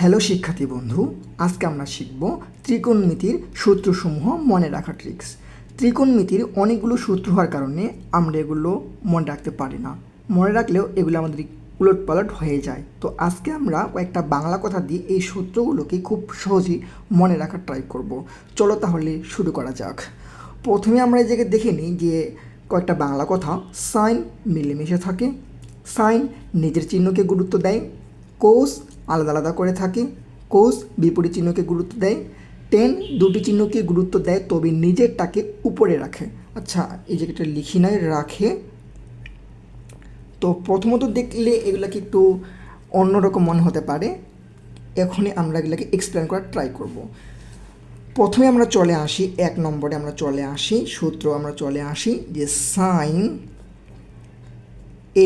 Hello শিক্ষার্থী বন্ধু, আজকে আমরা শিখব ত্রিকোণমিতির সূত্রসমূহ মনে রাখা ট্রিক্স। ত্রিকোণমিতির অনেকগুলো সূত্র হওয়ার কারণে আমরা এগুলো মনে রাখতে পারি না, মনে রাখলেও এগুলো আমাদের উলটপালট হয়ে যায়। তো আজকে আমরা কয়েকটা বাংলা কথা দিয়ে এই সূত্রগুলোকে খুব সহজেই মনে রাখার ট্রাই করব। চলো তাহলে শুরু করা যাক। প্রথমে আমরা এই জায়গায় দেখে নিই যে কয়েকটা বাংলা কথা। সাইন মিলেমিশে থাকে, সাইন নিজের চিহ্নকে গুরুত্ব দেয়, কোস আলাদা আলাদা করে থাকে, কোস বিপরীত চিহ্নকে গুরুত্ব দেয়, টেন দুটি চিহ্নকে গুরুত্ব দেয় তবে নিজেরটাকে উপরে রাখে। আচ্ছা, এই জায়গাটা লিখি নাই, রাখে। তো প্রথমত দেখলে এগুলোকে একটু অন্যরকম মনে হতে পারে, এখনই আমরা এগুলোকে এক্সপ্লেন করার ট্রাই করব। প্রথমে আমরা চলে আসি, 1 নম্বরে আমরা চলে আসি সূত্র, আমরা চলে আসি যে সাইন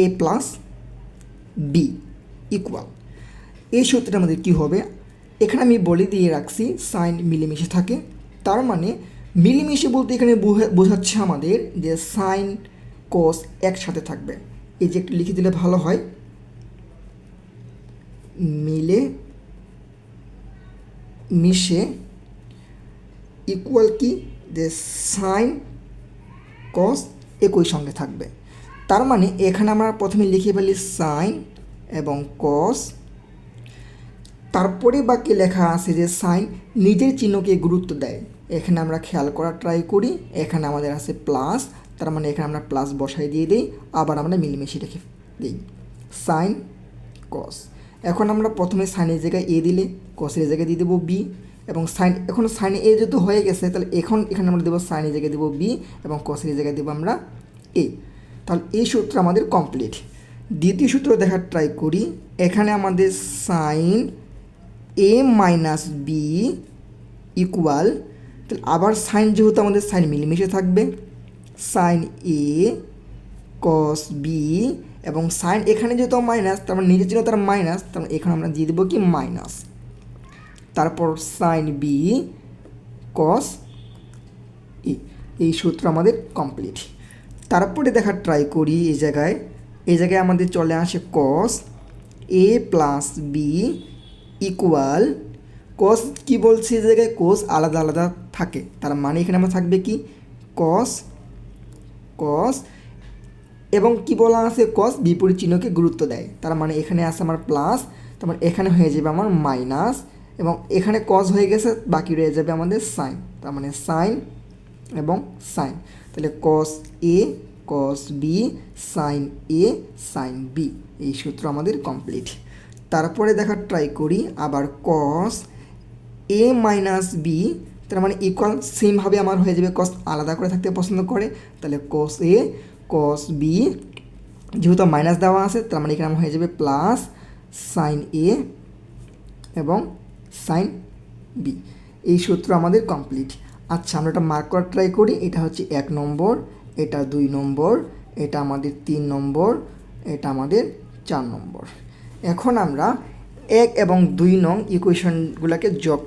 এ প্লাস বি ইকুয়াল। এই সূত্রটা আমাদের কী হবে, এখানে আমি বলে দিয়ে রাখছি সাইন মিলেমিশে থাকে, তার মানে মিলেমিশে বলতে এখানে বোঝাচ্ছে আমাদের যে সাইন কস একসাথে থাকবে। এই যে একটু লিখে দিলে ভালো হয়, মিলে মিশে ইকুয়াল কি, যে সাইন কস একই সঙ্গে থাকবে। তার মানে এখানে আমরা প্রথমে লিখে ফেলি সাইন এবং কস, তারপরে বাকি লেখা আছে যে সাইন নিজের চিহ্নকে গুরুত্ব দেয়। এখানে আমরা খেয়াল করার ট্রাই করি, এখানে আমাদের আছে প্লাস, তার মানে এখানে আমরা প্লাস বসাই দিয়ে দিই, আবার আমরা মিলেমিশে রেখে দিই সাইন কস। এখন আমরা প্রথমে সাইনের জায়গায় এ দিলে কসের জায়গায় দিয়ে দেবো বি, এবং সাইন এখন সাইন এ যেহেতু হয়ে গেছে তাহলে এখানে আমরা দেবো সাইনের জায়গায় দেবো বি এবং কসের জায়গায় দেবো আমরা এ। তাহলে এই সূত্র আমাদের কমপ্লিট। দ্বিতীয় সূত্র দেখার ট্রাই করি, এখানে আমাদের সাইন এ মাইনাস বি ইকুয়াল, তাহলে আবার সাইন যেহেতু আমাদের সাইন মিলেমিশে থাকবে, সাইন এ কস বি, এবং সাইন এখানে যেহেতু মাইনাস তার মানে নিজের চিহ্ন তার মাইনাস, তার মানে এখানে আমরা দিয়ে দেবো কি মাইনাস, তারপর সাইন বি কস ই। এই সূত্র আমাদের কমপ্লিট। তারপরে দেখার ট্রাই করি, এই জায়গায় আমাদের চলে আসে কস এ প্লাস বি ইকুয়াল, কস কি বলছে, এই জায়গায় কোস আলাদা আলাদা থাকে, তার মানে এখানে আমার থাকবে কি কস কস, এবং কি বলা আছে কস বিপরীত চিহ্নকে গুরুত্ব দেয়, তার মানে এখানে আছে আমার প্লাস, তার মানে এখানে হয়ে যাবে আমার মাইনাস, এবং এখানে কস হয়ে গেছে, বাকি রয়ে যাবে আমাদের সাইন, তার মানে সাইন এবং সাইন। তাহলে কস এ কস B sign A sine B, এই সূত্র আমাদের কমপ্লিট। তারপরে দেখার ট্রাই করি আবার কস এ মাইনাস বি, তার মানে ইকুয়াল, সেমভাবে আমার হয়ে যাবে, কস আলাদা করে থাকতে পছন্দ করে, তাহলে কস এ কস বি যেহেতু মাইনাস দেওয়া আছে তার মানে এখানে আমার হয়ে যাবে প্লাস সাইন এ এবং সাইন বি। এই সূত্র আমাদের কমপ্লিট। আচ্ছা, আমরা এটা মার্ক করার ট্রাই করি, এটা হচ্ছে 1 নম্বর, এটা 2 নম্বর, এটা আমাদের 3 নম্বর, এটা আমাদের 4 নম্বর। এখন আমরা 1 এবং 2 নং ইকুয়েশনগুলোকে যোগ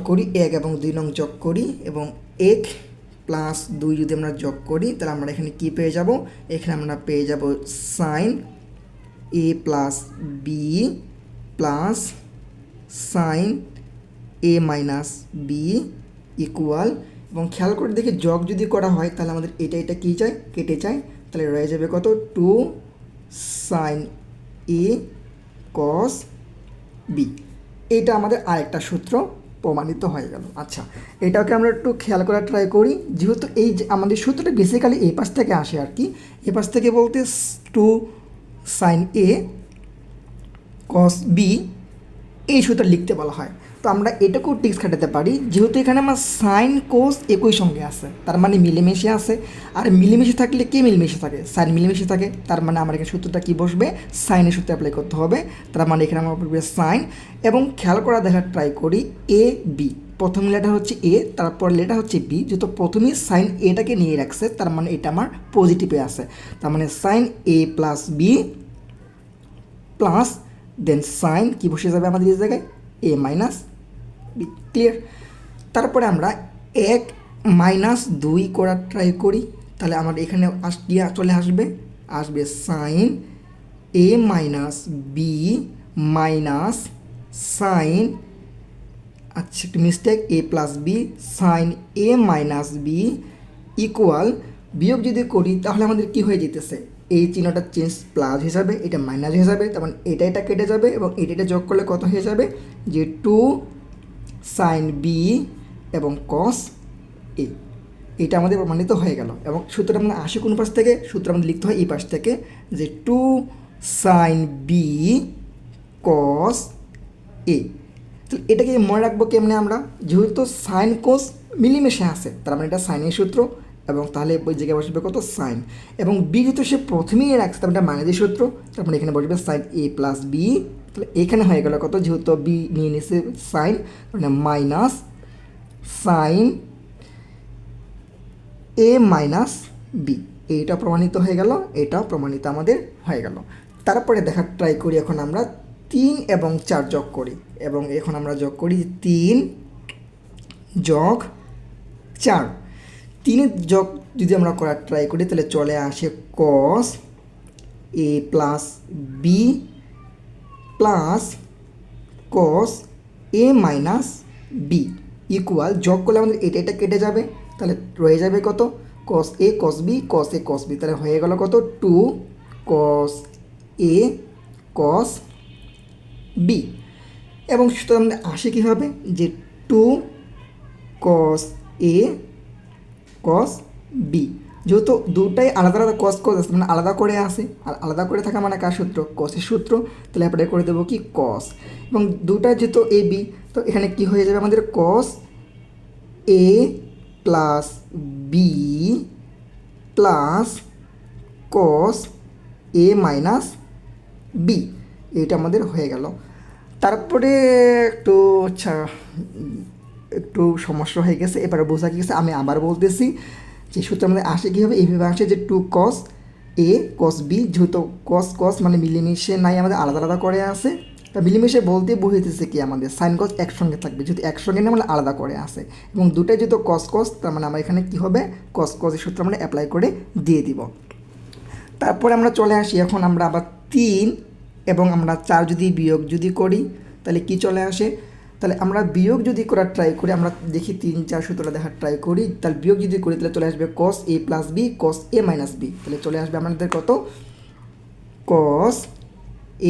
করি, 1 এবং 2 নং যোগ করি, এবং 1 প্লাস 2 যদি আমরা যোগ করি তাহলে আমরা এখানে কি পেয়ে যাব, এখানে আমরা পেয়ে যাব সাইন এ প্লাস বি প্লাস সাইন এ মাইনাস বি ইকুয়াল, এবং খেয়াল করে দেখি যোগ যদি করা হয় তাহলে আমাদের এটা কী যায়, কেটে যায়, তাহলে রয়ে যাবে কত, 2 সাইন এ কস বি। এইটা আমাদের আরেকটা সূত্র প্রমাণিত হয়ে গেল। আচ্ছা, এটাকে আমরা একটু খেয়াল করার ট্রাই করি, যেহেতু এই যে আমাদের সূত্রটা বেসিক্যালি এই পাশ থেকে আসে আর কি, এই পাশ থেকে বলতে 2 সাইন এ কস বি এই সূত্র লিখতে বলা হয়। তো আমরা এটাকেও টিক্স খাটাতে পারি, যেহেতু এখানে আমার সাইন কোস একই সঙ্গে আছে তার মানে মিলেমিশে আছে, আর মিলেমিশে থাকলে কে মিলেমিশে থাকে, সাইন মিলেমিশে থাকে, তার মানে আমার এখানে সূত্রটা কী বসবে, সাইনের সূত্রে অ্যাপ্লাই করতে হবে, তার মানে এখানে আমার পড়বে সাইন, এবং খেয়াল করা দেখার ট্রাই করি এ বি, প্রথম লেটার হচ্ছে এ, তারপর লেটার হচ্ছে বি, যেহেতু প্রথমেই সাইন এটাকে নিয়ে রাখছে তার মানে এটা আমার পজিটিভে আছে, তার মানে সাইন এ প্লাস বি প্লাস দেন সাইন কি বসে যাবে আমাদের এই জায়গায় এ মাইনাস বি। ক্লিয়ার? তারপরে আমরা 1 মাইনাস 2 করার ট্রাই করি, তাহলে আমার এখানে চলে আসবে সাইন এ মাইনাস বি মাইনাস সাইন, আচ্ছা একটু মিস্টেক, এ প্লাস বি সাইন এ মাইনাস বি ইকুয়াল, বিয়োগ যদি করি তাহলে আমাদের কি হয়ে যেতেছে, এই চিহ্নটা চেঞ্জ প্লাস হয়ে যাবে, এটা মাইনাস হয়ে যাবে, তার মানে এটা কেটে যাবে এবং এটা যোগ করলে কত হয়ে যাবে যে 2 সাইন বি এবং কস এ। এটা আমাদের প্রমাণিত হয়ে গেল। এবং সূত্রটা আমরা আসে কোন পাশ থেকে, সূত্র আমাদের লিখতে হয় এই পাশ থেকে, যে 2 সাইন বি কস এ। তাহলে এটাকে মনে রাখবো কেমনে আমরা, যেহেতু সাইন কোস মিলিমিশে আছে, তার মানে এটা সাইনের সূত্র, এবং তাহলে ওই জায়গায় বসবে কত সাইন, এবং বি যেহেতু সে প্রথমেই রাখছে তার মানে এটা মাইনাসের সূত্র, তার মানে এখানে বসবে সাইন এ প্লাস বি। তাহলে এখানে হয়ে গেল কত, যেহেতু বি নিয়ে নিছে সাইন, মানে মাইনাস সাইন এ মাইনাস বি। এইটা প্রমাণিত হয়ে গেল, এটাও প্রমাণিত আমাদের হয়ে গেল। তারপরে দেখার ট্রাই করি এখন আমরা 3 এবং 4 যোগ করি, এবং এখন আমরা যোগ করি 3 যোগ 4। 3 যোগ যদি আমরা করার ট্রাই করি তাহলে চলে আসে কস এ প্লাস বি প্লাস কস এ মাইনাস বি ইকুয়াল, যোগ করলে আমাদের এটা কেটে যাবে, তাহলে রয়ে যাবে কত কস এ কস বি কস এ কস বি, তাহলে হয়ে গেল কত 2 কস এ কস বি। এবং সুতরাং আমাদের আসে কীভাবে, যে 2 কস এ কস বি, যেহেতু দুটাই আলাদা আলাদা কস আছে মানে আলাদা করে আসে, আর আলাদা করে থাকা মানে কার সূত্র, কসের সূত্র, তাহলে অ্যাপ্লাই করে দেবো কি কস, এবং দুটা যেহেতু এ বি, তো এখানে কি হয়ে যাবে আমাদের কস এ প্লাস বি প্লাস কস এ মাইনাস বি, এইটা আমাদের হয়ে গেল। তারপরে একটু সমস্যা হয়ে গেছে, এবারে বোঝা গেছে, আমি আবার বলতেছি যে সূত্র আমাদের আসে কীভাবে, এইভাবে আসে যে 2 কস এ কস বি, যেহেতু কস মানে মিলেমিশে নাই, আমাদের আলাদা আলাদা করে আসে, তা মিলেমিশে বলতে বুঝাইতেছে কি আমাদের সাইন কস একসঙ্গে থাকবে, যেহেতু একসঙ্গে না মানে আলাদা করে আসে, এবং দুটাই যেহেতু কস তার মানে আমরা এখানে কী হবে কসের সূত্র আমরা অ্যাপ্লাই করে দিয়ে দিব। তারপরে আমরা চলে আসি, এখন আমরা আবার 3 এবং আমরা 4 যদি বিয়োগ যদি করি তাহলে কি চলে আসে, তাহলে আমরা বিয়োগ যদি করার ট্রাই করি, আমরা দেখি 3 4 সূত্রটা দেখার ট্রাই করি, তাহলে বিয়োগ যদি করি তাহলে চলে আসবে কস এ প্লাস বি কস এ মাইনাস বি, তাহলে চলে আসবে আমাদের কত কস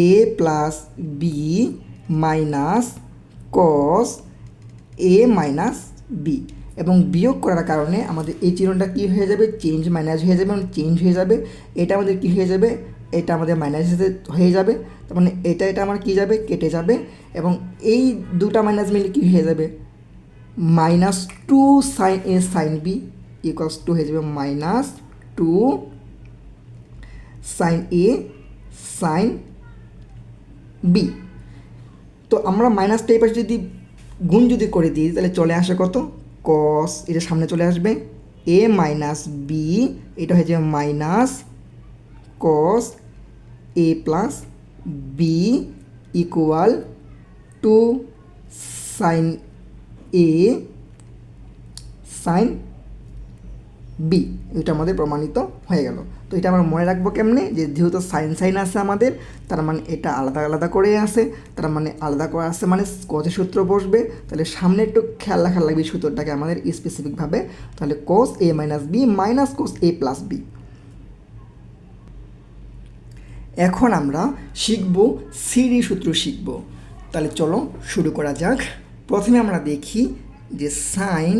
এ প্লাস বি মাইনাস কস এ মাইনাস বি, এবং বিয়োগ করার কারণে আমাদের এই চিহ্নটা কী হয়ে যাবে, চেঞ্জ মাইনাস হয়ে যাবে, মানে চেঞ্জ হয়ে যাবে, এটা আমাদের কী হয়ে যাবে, এটা আমাদের মাইনাস হয়ে যাবে, তার মানে এটা আমার কী যাবে কেটে যাবে, এবং এই দুটা মাইনাস মিলে কী হয়ে যাবে -2 sine A sine B equals to হয়ে যাবে -2 সাইন এ সাইন বি। তো আমরা মাইনাসটা এই পাশে যদি গুণ যদি করে দিই তাহলে চলে আসে কত কস, এটা সামনে চলে আসবে এ মাইনাস বি, এটা হয়ে যাবে minus cos A plus B equal 2 sine A sine B, এটা আমাদের প্রমাণিত হয়ে গেল। তো এটা আমরা মনে রাখবো কেমনে, যে যেহেতু সাইন আছে আমাদের, তার মানে এটা আলাদা আলাদা করে আসে, তার মানে আলাদা করে আসে মানে কসের সূত্র বসবে, তাহলে সামনে একটু খেয়াল রাখা লাগবে সূত্রটাকে আমাদের স্পেসিফিকভাবে, তাহলে কস এ মাইনাস বি মাইনাস কস এ প্লাস বি। এখন আমরা শিখব সিরিজ সূত্র শিখব, তাহলে চলো শুরু করা যাক। প্রথমে আমরা দেখি যে sine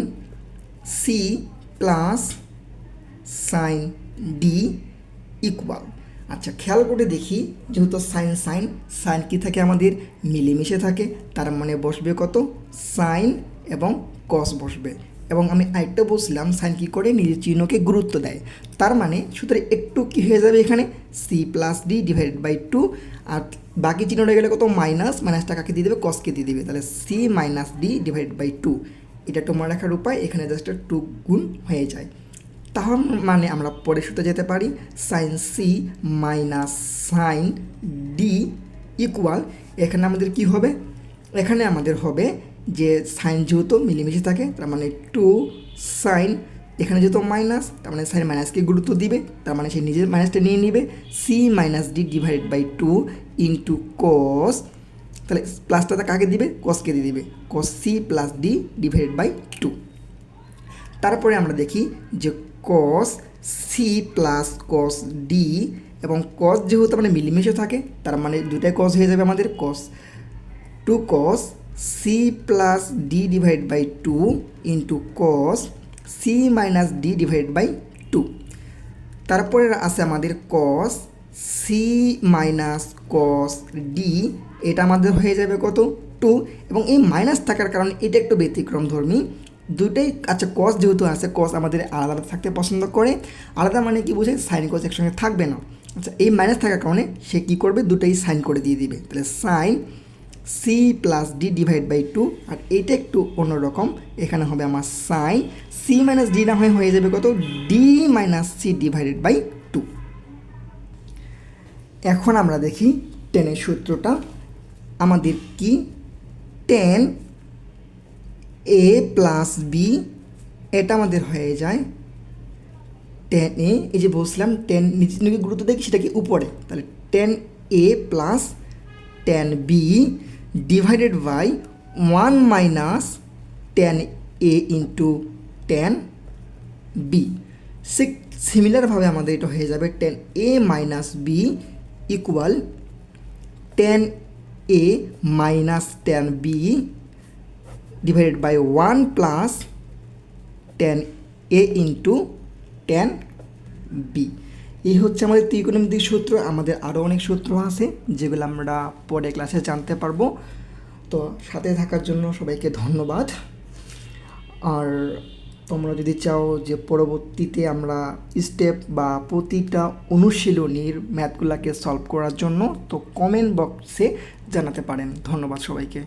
C plus sine D equal, আচ্ছা খেয়াল করে দেখি, যেহেতু সাইন কী থাকে আমাদের মিলেমিশে থাকে, তার মানে বসবে কত সাইন এবং কস বসবে, এবং আমি আরেকটা বলছিলাম সাইন কী করে নিজের চিহ্নকে গুরুত্ব দেয়, তার মানে সুতরাং একটু কী হয়ে যাবে এখানে C plus D divided by 2, আর বাকি চিহ্নটা গেলে কত মাইনাসটা কাকে দিয়ে দেবে কসকে দিয়ে দেবে, তাহলে C minus D divided by 2, এটা একটু মনে রাখার উপায়, এখানে জাস্ট 2 গুণ হয়ে যায়। তাহলে মানে আমরা পরে সূত্রে যেতে পারি sine C minus sine D equal, এখানে আমাদের কি হবে, এখানে আমাদের হবে যে সাইন যেহেতু মিলেমিশে থাকে, তার মানে 2 সাইন, এখানে যেহেতু মাইনাস, তার মানে সাইন মাইনাসকে গুরুত্ব দিবে, তার মানে সে নিজের মাইনাসটা নিয়ে নিবে, C minus D divided by 2 into cos তাহলে প্লাসটা কাকে দিবে, কসকে দিয়ে দিবে, cos C plus D divided by 2। তারপরে আমরা দেখি যে cos C plus cos D, এবং কস যেহেতু মানে মিলিমিশে থাকে তার মানে দুটাই কস হয়ে যাবে আমাদের, cos 2 cos C plus D divide by 2 into cos C minus D divide by 2। তারপরে আছে আমাদের cos C minus cos D, এটা আমাদের হয়ে যাবে কত 2, এবং এই মাইনাস থাকার কারণে এটা একটু ব্যতিক্রমধর্মী দুটোই। আচ্ছা কস যেহেতু আছে, কস আমাদের আলাদা আলাদা থাকতে পছন্দ করে, আলাদা মানে কি বোঝায়, সাইন কস একসঙ্গে থাকবে না। আচ্ছা এই মাইনাস থাকার কারণে সে কী করবে, দুটোই সাইন করে দিয়ে দিবে, তাহলে sine C plus D divide by 2, আর এইটা একটু অন্যরকম, এখানে হবে আমার সাইন সি মাইনাস ডি না হয়ে যাবে কত, D minus C divided by 2। এখন আমরা দেখি টেনের সূত্রটা আমাদের কি, টেন এ প্লাস বি, এটা আমাদের হয়ে যায় টেন এ, এই যে বলছিলাম টেন নিচে গুরুত্ব দেখি সেটা কি উপরে, তাহলে ten A plus ten B divided by 1 minus ten A into ten B. সিমিলারভাবে আমাদের এটা হয়ে যাবে ten A minus B equal ten A minus ten B divided by 1 plus ten A into ten B. এই হচ্ছে আমাদের ত্রিকোণমিতিক সূত্র। আমাদের আরও অনেক সূত্র আছে যেগুলো আমরা পরে ক্লাসে জানতে পারবো। তো সাথে থাকার জন্য সবাইকে ধন্যবাদ। আর তোমরা যদি চাও যে পরবর্তীতে আমরা স্টেপ বা প্রতিটা অনুশীলনীর ম্যাথগুলোকে সলভ করার জন্য, তো কমেন্ট বক্সে জানাতে পারেন। ধন্যবাদ সবাইকে।